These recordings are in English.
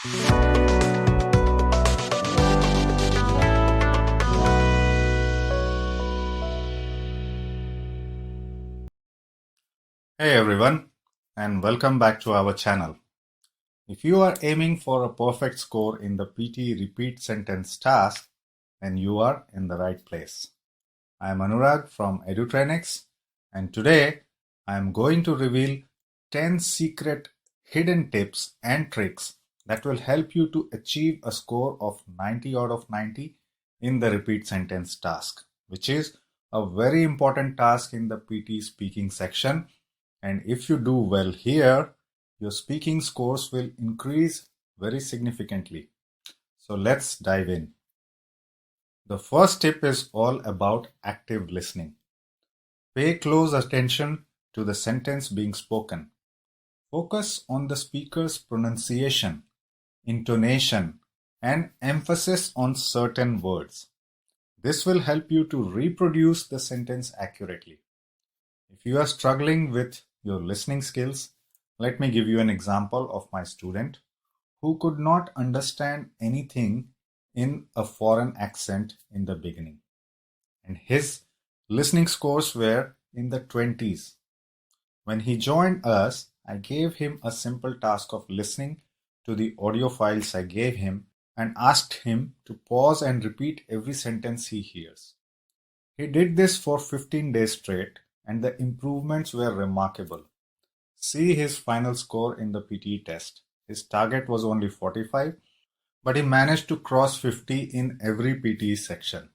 Hey everyone, and welcome back to our channel. If you are aiming for a perfect score in the PTE Repeat Sentence task, then you are in the right place. I am Anurag from EduTrainex, and today I am going to reveal 10 secret hidden tips and tricks that will help you to achieve a score of 90 out of 90 in the repeat sentence task, which is a very important task in the PTE speaking section. And if you do well here, your speaking scores will increase very significantly. So let's dive in. The first tip is all about active listening. Pay close attention to the sentence being spoken. Focus on the speaker's pronunciation, intonation, and emphasis on certain words. This will help you to reproduce the sentence accurately. If you are struggling with your listening skills, let me give you an example of my student who could not understand anything in a foreign accent in the beginning. And his listening scores were in the 20s. When he joined us, I gave him a simple task of listening to the audio files I gave him and asked him to pause and repeat every sentence he hears. He did this for 15 days straight, and the improvements were remarkable. See his final score in the PTE test. His target was only 45, but he managed to cross 50 in every PTE section.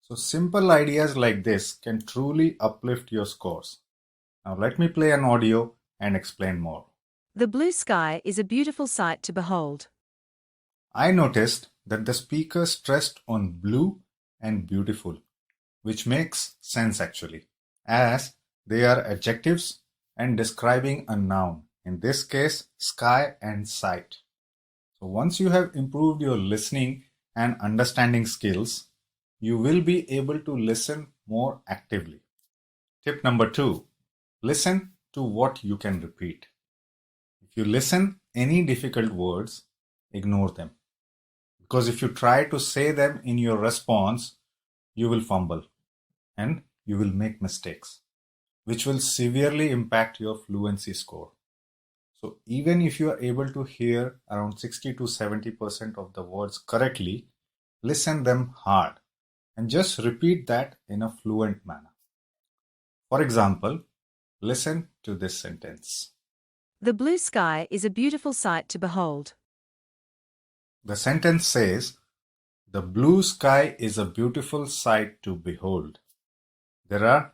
So simple ideas like this can truly uplift your scores. Now let me play an audio and explain more. The blue sky is a beautiful sight to behold. I noticed that the speaker stressed on blue and beautiful, which makes sense actually, as they are adjectives and describing a noun, in this case sky and sight. So once you have improved your listening and understanding skills, you will be able to listen more actively. Tip number 2, listen to what you can repeat. If you listen any difficult words, ignore them. Because if you try to say them in your response, you will fumble and you will make mistakes, which will severely impact your fluency score. So even if you are able to hear around 60 to 70% of the words correctly, listen them hard and just repeat that in a fluent manner. For example, listen to this sentence. The blue sky is a beautiful sight to behold. The sentence says, the blue sky is a beautiful sight to behold. There are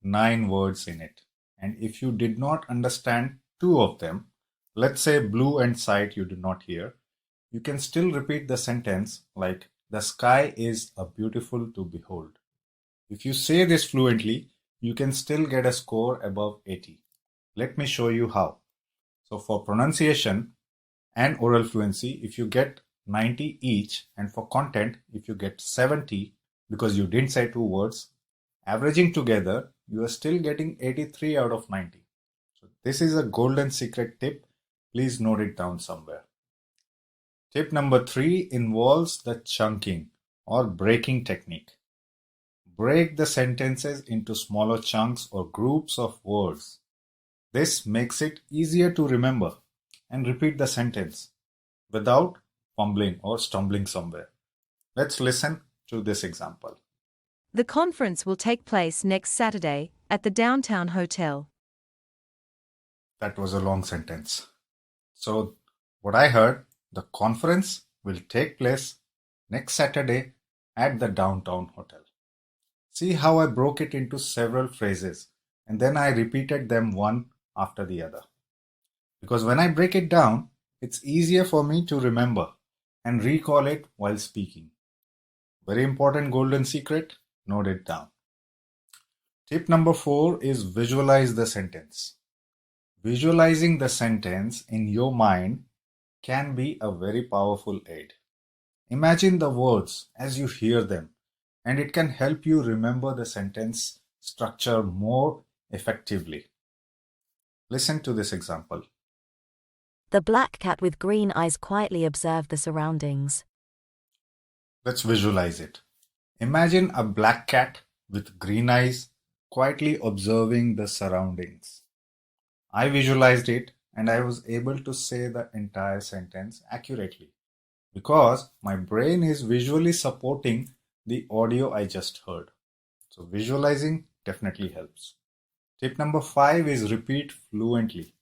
9 words in it, and if you did not understand 2 of them, let's say blue and sight you did not hear, you can still repeat the sentence like, the sky is a beautiful to behold. If you say this fluently, you can still get a score above 80. Let me show you how. So for pronunciation and oral fluency, if you get 90 each, and for content, if you get 70 because you didn't say 2 words, averaging together, you are still getting 83 out of 90. So this is a golden secret tip. Please note it down somewhere. Tip number 3 involves the chunking or breaking technique. Break the sentences into smaller chunks or groups of words. This makes it easier to remember and repeat the sentence without fumbling or stumbling somewhere. Let's listen to this example. The conference will take place next Saturday at the downtown hotel. That was a long sentence. So what I heard, the conference will take place next Saturday at the downtown hotel. See how I broke it into several phrases and then I repeated them one after the other. Because when I break it down, it's easier for me to remember and recall it while speaking. Very important golden secret, note it down. Tip number 4 is visualize the sentence. Visualizing the sentence in your mind can be a very powerful aid. Imagine the words as you hear them, and it can help you remember the sentence structure more effectively. Listen to this example. The black cat with green eyes quietly observed the surroundings. Let's visualize it. Imagine a black cat with green eyes quietly observing the surroundings. I visualized it and I was able to say the entire sentence accurately because my brain is visually supporting the audio I just heard. So visualizing definitely helps. Tip number 5 is repeat fluently.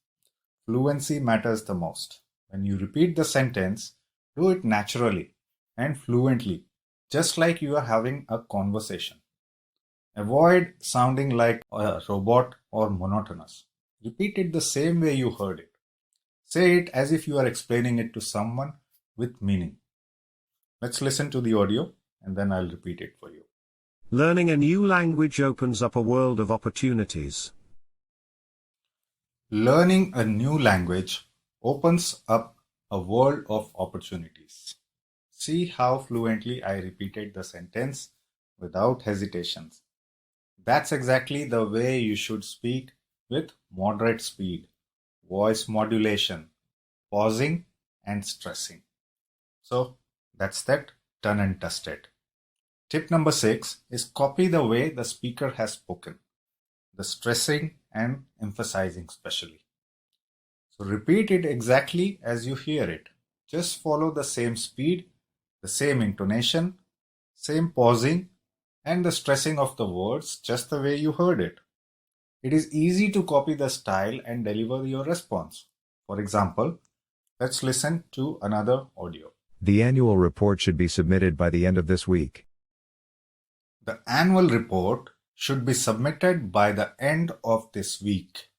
Fluency matters the most. When you repeat the sentence, do it naturally and fluently, just like you are having a conversation. Avoid sounding like a robot or monotonous. Repeat it the same way you heard it. Say it as if you are explaining it to someone with meaning. Let's listen to the audio and then I'll repeat it for you. Learning a new language opens up a world of opportunities. Learning a new language opens up a world of opportunities. See how fluently I repeated the sentence without hesitations. That's exactly the way you should speak, with moderate speed, voice modulation, pausing and stressing. So that's that, done and dusted. Tip number 6 is copy the way the speaker has spoken, the stressing and emphasizing especially. So repeat it exactly as you hear it. Just follow the same speed, the same intonation, same pausing, and the stressing of the words just the way you heard it. It is easy to copy the style and deliver your response. For example, let's listen to another audio. The annual report should be submitted by the end of this week. The annual report should be submitted by the end of this week.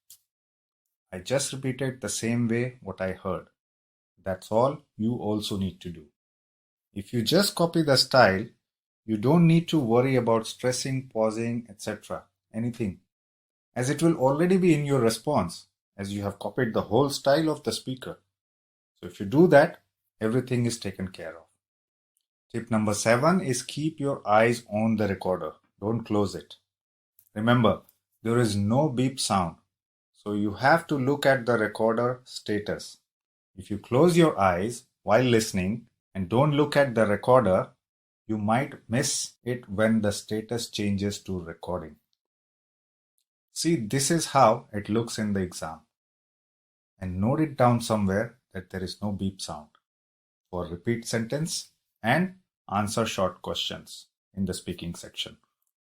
I just repeated the same way what I heard. That's all you also need to do. If you just copy the style, you don't need to worry about stressing, pausing, etc. anything, as it will already be in your response, as you have copied the whole style of the speaker. So if you do that, everything is taken care of. Tip number 7 is keep your eyes on the recorder. Don't close it. Remember, there is no beep sound, so you have to look at the recorder status. If you close your eyes while listening and don't look at the recorder, you might miss it when the status changes to recording. See, this is how it looks in the exam. And note it down somewhere that there is no beep sound for repeat sentence and answer short questions in the speaking section.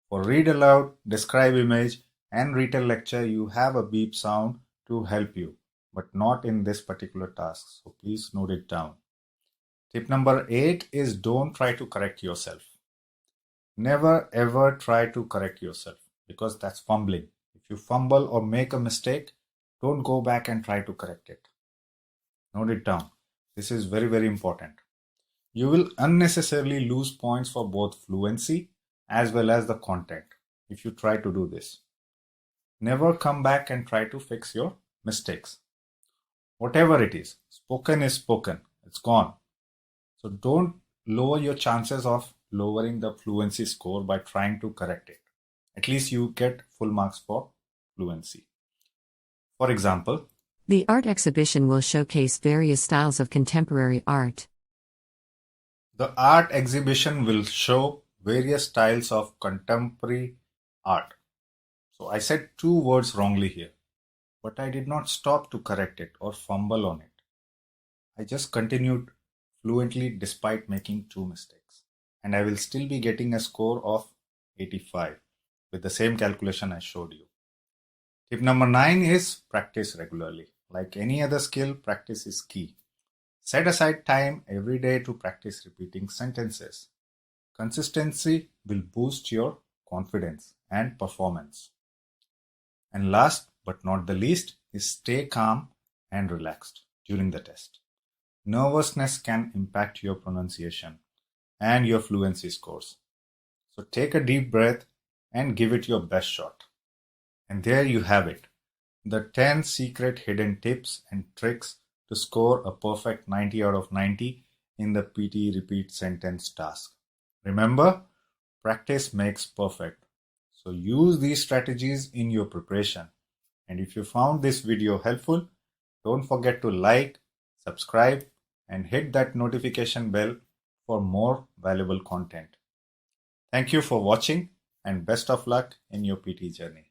For read aloud, describe image, and retell lecture, you have a beep sound to help you, but not in this particular task. So please note it down. Tip number 8 is don't try to correct yourself. Never ever try to correct yourself because that's fumbling. If you fumble or make a mistake, don't go back and try to correct it. Note it down. This is very, very important. You will unnecessarily lose points for both fluency as well as the content if you try to do this. Never come back and try to fix your mistakes. Whatever it is spoken, it's gone. So don't lower your chances of lowering the fluency score by trying to correct it. At least you get full marks for fluency. For example, the art exhibition will showcase various styles of contemporary art. The art exhibition will show various styles of contemporary art. So I said 2 words wrongly here, but I did not stop to correct it or fumble on it. I just continued fluently despite making 2 mistakes. And I will still be getting a score of 85 with the same calculation I showed you. Tip number 9 is practice regularly. Like any other skill, practice is key. Set aside time every day to practice repeating sentences. Consistency will boost your confidence and performance. And last but not the least is stay calm and relaxed during the test. Nervousness can impact your pronunciation and your fluency scores. So take a deep breath and give it your best shot. And there you have it, the 10 secret hidden tips and tricks to score a perfect 90 out of 90 in the PTE Repeat Sentence task. Remember, practice makes perfect. So use these strategies in your preparation. And if you found this video helpful, don't forget to like, subscribe, and hit that notification bell for more valuable content. Thank you for watching and best of luck in your PT journey.